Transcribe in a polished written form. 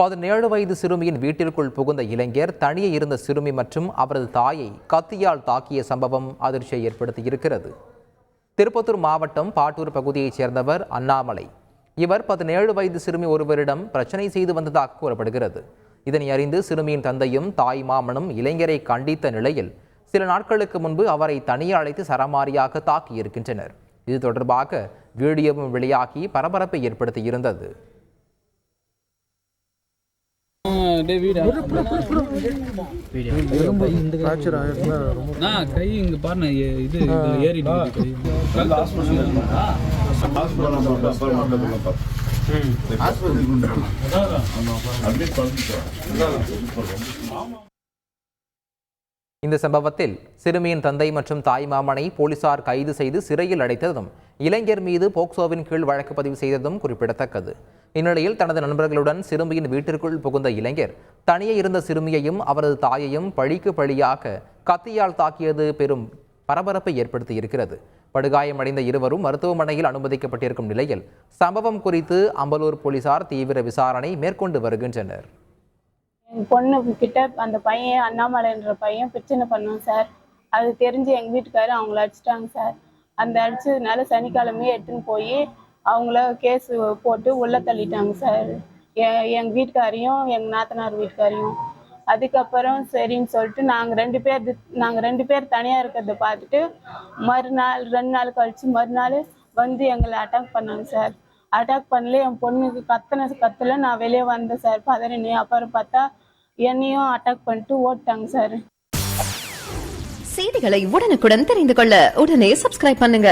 17 வயது சிறுமியின் வீட்டிற்குள் புகுந்த இளைஞர் தனியே இருந்த சிறுமி மற்றும் அவரது தாயை கத்தியால் தாக்கிய சம்பவம் அதிர்ச்சியை ஏற்படுத்தியிருக்கிறது. திருப்பத்தூர் மாவட்டம் பாட்டூர் பகுதியைச் சேர்ந்தவர் அண்ணாமலை. இவர் 17 வயது சிறுமி ஒருவரிடம் பிரச்சனை செய்து வந்ததாக கூறப்படுகிறது. இதனை அறிந்து சிறுமியின் தந்தையும் தாய் மாமனும் இளைஞரை கண்டித்த நிலையில் சில நாட்களுக்கு முன்பு அவரை தனியே அழைத்து சரமாரியாக தாக்கியிருக்கின்றனர். இது தொடர்பாக வீடியோவும் வெளியாகி பரபரப்பை ஏற்படுத்தியிருந்தது. கை இங்க பாருங்க, இது ஏறி இந்த சம்பவத்தில் சிறுமியின் தந்தை மற்றும் தாய் மாமனை போலீசார் கைது செய்து சிறையில் அடைத்ததும் இளைஞர் மீது போக்சோவின் கீழ் வழக்கு பதிவு செய்ததும் குறிப்பிடத்தக்கது. இந்நிலையில் தனது நண்பர்களுடன் சிறுமியின் வீட்டிற்குள் புகுந்த இளைஞர் தனியே இருந்த சிறுமியையும் அவரது தாயையும் பழிக்கு பழியாக கத்தியால் தாக்கியது பெரும் பரபரப்பை ஏற்படுத்தியிருக்கிறது. படுகாயமடைந்த இருவரும் மருத்துவமனையில் அனுமதிக்கப்பட்டிருக்கும் நிலையில் சம்பவம் குறித்து அம்பலூர் போலீசார் தீவிர விசாரணை மேற்கொண்டு வருகின்றனர். எங்கள் பொண்ணு கிட்ட அந்த பையன் அண்ணாமலைன்ற பையன் பிரச்சனை பண்ணோம் சார். அது தெரிஞ்சு எங்கள் வீட்டுக்காரர் அவங்கள அடிச்சிட்டாங்க சார். அந்த அடிச்சதுனால சனிக்கிழமையே எடுத்துன்னு போய் அவங்கள கேஸ் போட்டு உள்ளே தள்ளிட்டாங்க சார். எங்கள் வீட்டுக்காரையும் எங்கள் நாத்தனார் வீட்டுக்காரையும். அதுக்கப்புறம் சரின்னு சொல்லிட்டு நாங்கள் ரெண்டு பேர் தனியாக இருக்கிறத பார்த்துட்டு மறுநாள் 2 நாள் கழிச்சு மறுநாள் வந்து எங்களை அட்டாக் பண்ணாங்க சார். அட்டாக் பண்ணல, என் பொண்ணுக்கு கத்தல நான் வெளியே வந்தேன் சார். பதறினே அப்புறம் பார்த்தா என்னையும் அட்டாக் பண்ணிட்டு ஓட்டாங்க சார். செய்திகளை உடனுக்குடன் தெரிந்து கொள்ள உடனே சப்ஸ்கிரைப் பண்ணுங்க.